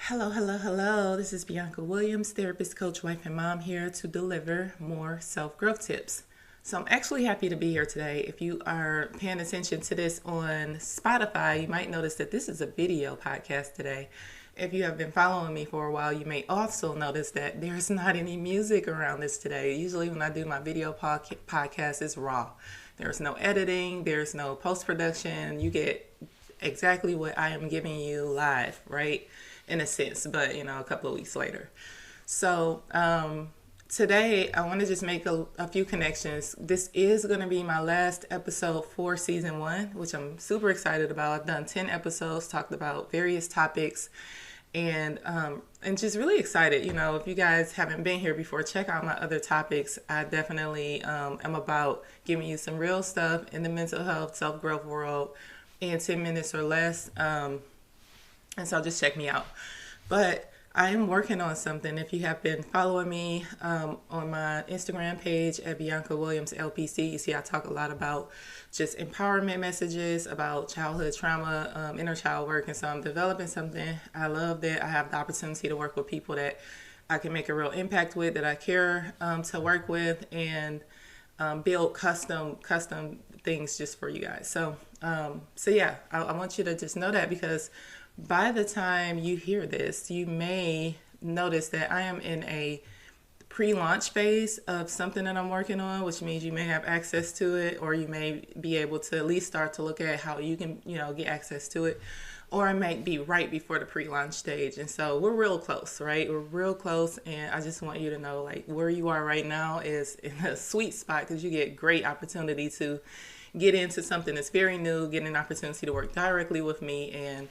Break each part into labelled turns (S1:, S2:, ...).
S1: Hello, hello, hello. This is Bianca Williams, therapist, coach, wife, and mom here to deliver more self-growth tips. So I'm actually happy to be here today. If you are paying attention to this on Spotify, you might notice that this is a video podcast today. If you have been following me for a while, you may also notice that there's not any music around this today. Usually when I do my video podcast, it's raw. There's no editing, there's no post-production. You get exactly what I am giving you live, right? In a sense, but a couple of weeks later. So today I want to just make a few connections. This is going to be my last episode for season 1, which I'm super excited about. I've done 10 episodes, talked about various topics, and just really excited. If you guys haven't been here before, check out my other topics. I definitely am about giving you some real stuff in the mental health, self-growth world in 10 minutes or less. And so just check me out. But I am working on something. If you have been following me on my Instagram page at Bianca Williams LPC, you see I talk a lot about just empowerment messages, about childhood trauma, inner child work. And so I'm developing something. I love that I have the opportunity to work with people that I can make a real impact with, that I care to work with, and build custom things just for you guys. So yeah, I want you to just know that, because by the time you hear this, you may notice that I am in a pre-launch phase of something that I'm working on, which means you may have access to it, or you may be able to at least start to look at how you can, get access to it, or it might be right before the pre-launch stage. And so we're real close, right? We're real close. And I just want you to know, like, where you are right now is in a sweet spot, because you get great opportunity to get into something that's very new, get an opportunity to work directly with me, and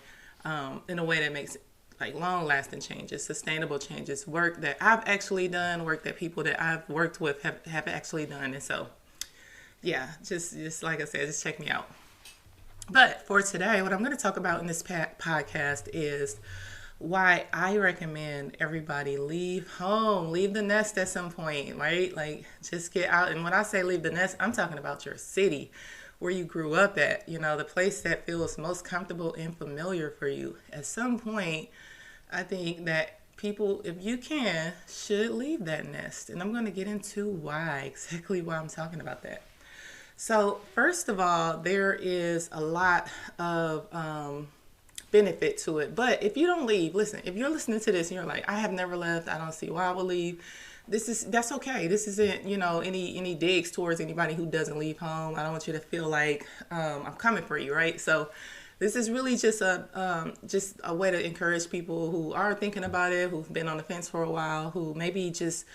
S1: in a way that makes like long-lasting changes, sustainable changes, work that I've actually done, work that people that I've worked with have actually done. And so, yeah, just like I said, just check me out. But for today, what I'm going to talk about in this podcast is why I recommend everybody leave home, leave the nest at some point, right? Like, just get out. And when I say leave the nest, I'm talking about your city, where you grew up at, the place that feels most comfortable and familiar for you. At some point, I think that people, if you can, should leave that nest. And I'm going to get into exactly why I'm talking about that. So first of all, there is a lot of benefit to it. But if you don't leave, listen, if you're listening to this and you're like, I have never left, I don't see why I would leave, that's okay. This isn't, any digs towards anybody who doesn't leave home. I don't want you to feel like I'm coming for you, right? So this is really just a way to encourage people who are thinking about it, who've been on the fence for a while, who maybe just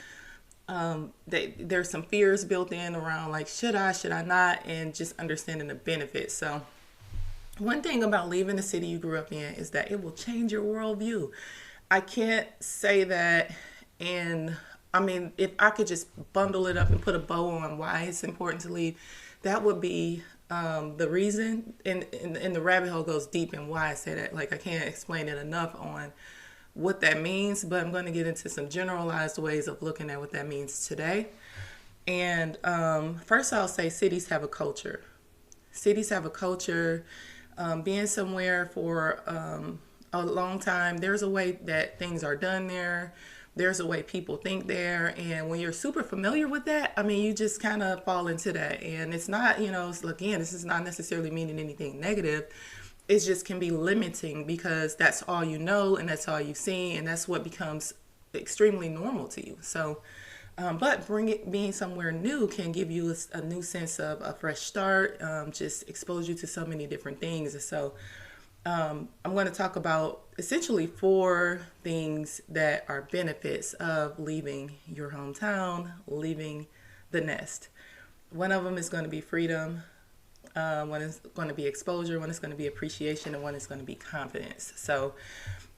S1: there's some fears built in around, like, should I not, and just understanding the benefits. So one thing about leaving the city you grew up in is that it will change your worldview. I can't say that if I could just bundle it up and put a bow on why it's important to leave, that would be the reason. And the rabbit hole goes deep in why I say that. Like, I can't explain it enough on what that means, but I'm going to get into some generalized ways of looking at what that means today. And first I'll say cities have a culture. Cities have a culture. Being somewhere for a long time, there's a way that things are done there. There's a way people think there. And when you're super familiar with that, you just kind of fall into that. And it's not, again, this is not necessarily meaning anything negative. It just can be limiting, because that's all you know, and that's all you've seen, and that's what becomes extremely normal to you. So, but being somewhere new can give you a new sense of a fresh start, just expose you to so many different things. And so I'm going to talk about essentially 4 things that are benefits of leaving your hometown, leaving the nest. One of them is going to be freedom. One is going to be exposure. One is going to be appreciation. And one is going to be confidence. So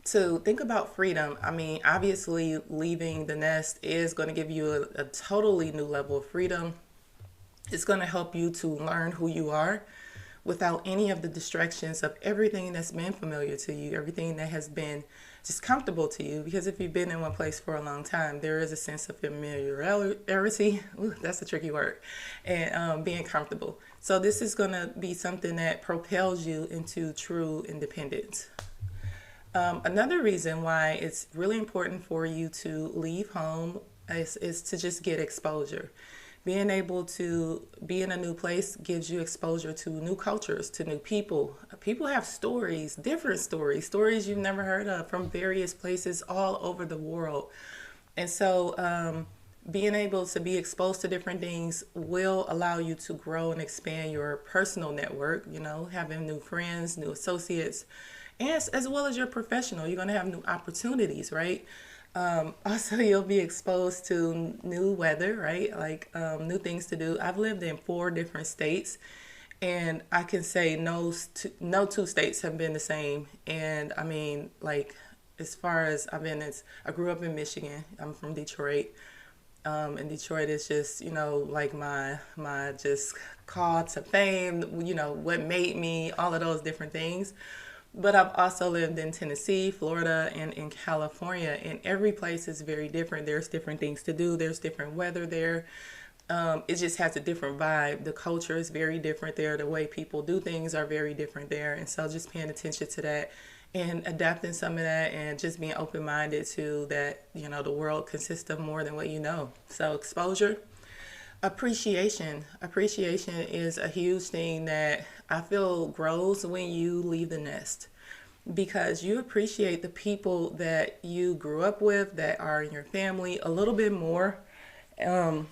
S1: to think about freedom, obviously leaving the nest is going to give you a totally new level of freedom. It's going to help you to learn who you are without any of the distractions of everything that's been familiar to you, everything that has been just comfortable to you. Because if you've been in one place for a long time, there is a sense of familiarity. Ooh, that's a tricky word. And being comfortable. So this is going to be something that propels you into true independence. Another reason why it's really important for you to leave home is to just get exposure. Being able to be in a new place gives you exposure to new cultures, to new people. People have stories, different stories, stories you've never heard of from various places all over the world. And so, being able to be exposed to different things will allow you to grow and expand your personal network, having new friends, new associates, and as well as your professional. You're going to have new opportunities, right? Also, you'll be exposed to new weather, right? Like new things to do. I've lived in 4 different states, and I can say no two states have been the same. And I mean, like, as far as I grew up in Michigan. I'm from Detroit. And Detroit is just, like my just call to fame, what made me, all of those different things. But I've also lived in Tennessee, Florida, and in California, and every place is very different. There's different things to do. There's different weather there. It just has a different vibe. The culture is very different there. The way people do things are very different there. And so just paying attention to that and adapting some of that and just being open-minded to that, the world consists of more than what you know. So exposure. Appreciation is a huge thing that I feel grows when you leave the nest, because you appreciate the people that you grew up with, that are in your family, a little bit more. Um,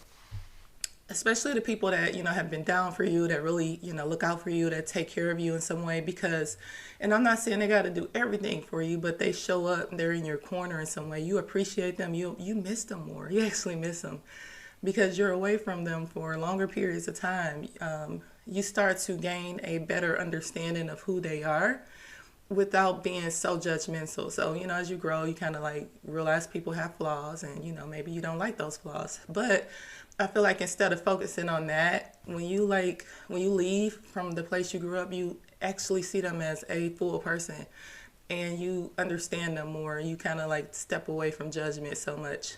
S1: Especially the people that have been down for you, that really look out for you, that take care of you in some way. Because, and I'm not saying they got to do everything for you, but they show up, they're in your corner in some way. You appreciate them. You miss them more. You actually miss them because you're away from them for longer periods of time. You start to gain a better understanding of who they are without being so judgmental. So, as you grow, you kind of like realize people have flaws, and, maybe you don't like those flaws. But I feel like instead of focusing on that, when you leave from the place you grew up, you actually see them as a full person and you understand them more. You kind of like step away from judgment so much.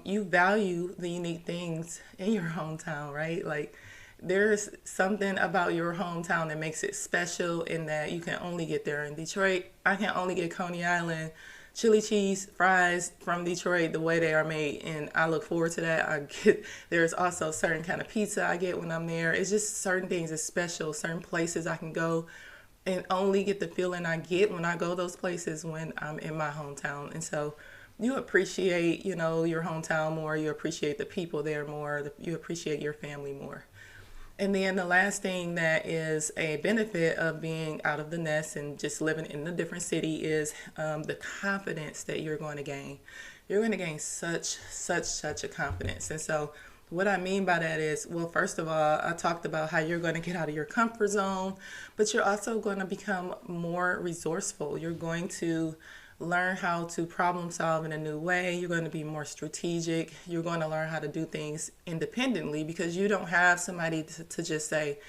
S1: You value the unique things in your hometown, right? Like, there's something about your hometown that makes it special, in that you can only get there in Detroit. I can only get Coney Island chili cheese fries from Detroit the way they are made, and I look forward to that. There's also certain kind of pizza I get when I'm there. It's just certain things is special. Certain places I can go and only get the feeling I get when I go those places when I'm in my hometown. And so you appreciate, your hometown more. You appreciate the people there more. You appreciate your family more. And then the last thing that is a benefit of being out of the nest and just living in a different city is the confidence that you're going to gain. You're going to gain such a confidence. And so what I mean by that is, well, first of all, I talked about how you're going to get out of your comfort zone, but you're also going to become more resourceful. You're going to learn how to problem solve in a new way. You're going to be more strategic. You're going to learn how to do things independently, because you don't have somebody to just say,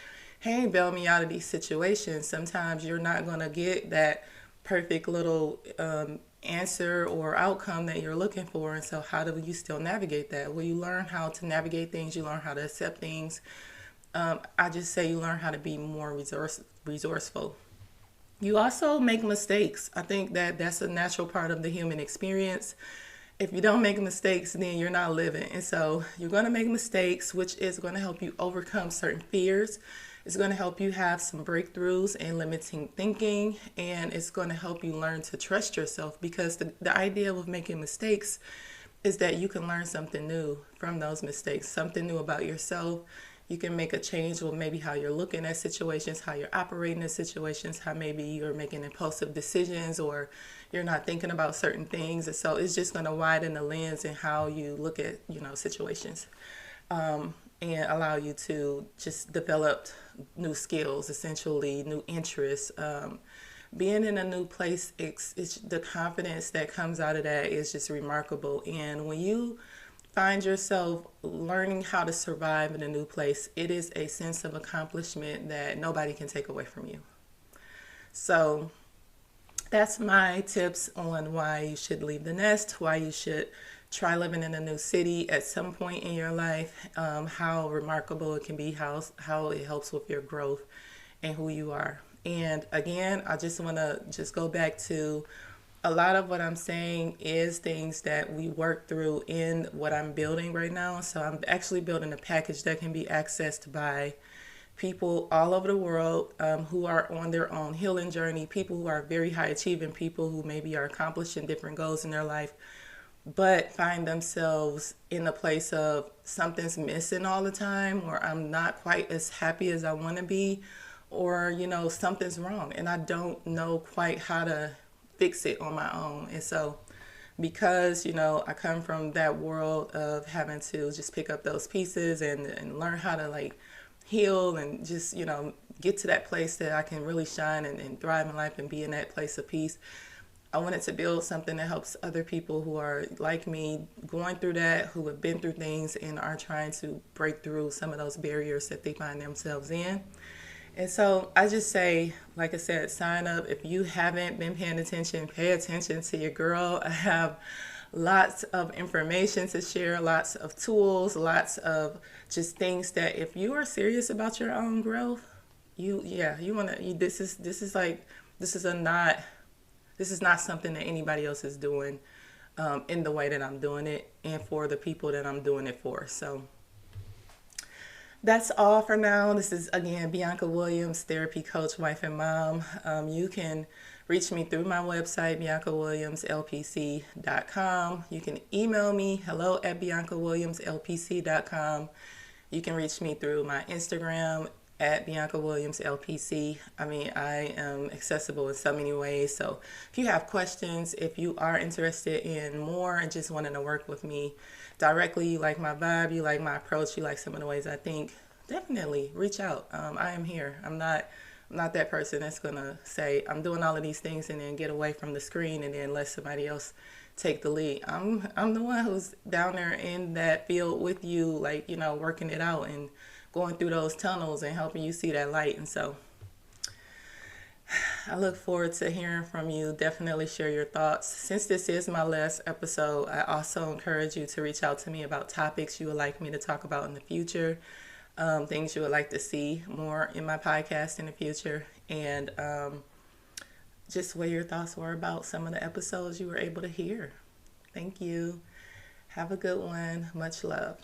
S1: hey, bail me out of these situations. Sometimes you're not going to get that perfect little answer or outcome that you're looking for. And so how do you still navigate that? Well, you learn how to navigate things. You learn how to accept things. I just say you learn how to be more resourceful. You also make mistakes. I think that that's a natural part of the human experience. If you don't make mistakes, then you're not living. And so you're going to make mistakes, which is going to help you overcome certain fears. It's going to help you have some breakthroughs in limiting thinking, and it's going to help you learn to trust yourself, because the idea of making mistakes is that you can learn something new from those mistakes, something new about yourself. You can make a change with maybe how you're looking at situations, how you're operating in situations, how maybe you're making impulsive decisions, or you're not thinking about certain things. And so it's just going to widen the lens in how you look at, situations, and allow you to just develop new skills, essentially new interests. Being in a new place, it's the confidence that comes out of that is just remarkable. And when you find yourself learning how to survive in a new place, it is a sense of accomplishment that nobody can take away from you. So that's my tips on why you should leave the nest, why you should try living in a new city at some point in your life, how remarkable it can be, how it helps with your growth and who you are. And again, I just want to just go back to a lot of what I'm saying is things that we work through in what I'm building right now. So I'm actually building a package that can be accessed by people all over the world who are on their own healing journey, people who are very high achieving, people who maybe are accomplishing different goals in their life, but find themselves in a place of something's missing all the time, or I'm not quite as happy as I want to be, or, something's wrong and I don't know quite how to fix it on my own. And so, because, I come from that world of having to just pick up those pieces and learn how to like heal and just, get to that place that I can really shine and thrive in life and be in that place of peace. I wanted to build something that helps other people who are like me, going through that, who have been through things and are trying to break through some of those barriers that they find themselves in. And so I just say, like I said, sign up. If you haven't been paying attention, pay attention to your girl. I have lots of information to share, lots of tools, lots of just things that if you are serious about your own growth, you want to, this is not something that anybody else is doing in the way that I'm doing it and for the people that I'm doing it for. So that's all for now. This is, again, Bianca Williams, therapy coach, wife, and mom. You can reach me through my website, biancawilliamslpc.com. You can email me, hello@biancawilliamslpc.com. You can reach me through my Instagram at Bianca Williams LPC. I am accessible in so many ways. So if you have questions, if you are interested in more and just wanting to work with me directly, you like my vibe, you like my approach, you like some of the ways I think, definitely reach out. I am here. I'm not that person that's gonna say I'm doing all of these things and then get away from the screen and then let somebody else take the lead. I'm the one who's down there in that field with you, like, working it out and going through those tunnels and helping you see that light. And so I look forward to hearing from you. Definitely share your thoughts. Since this is my last episode, I also encourage you to reach out to me about topics you would like me to talk about in the future, things you would like to see more in my podcast in the future, and just what your thoughts were about some of the episodes you were able to hear. Thank you. Have a good one. Much love.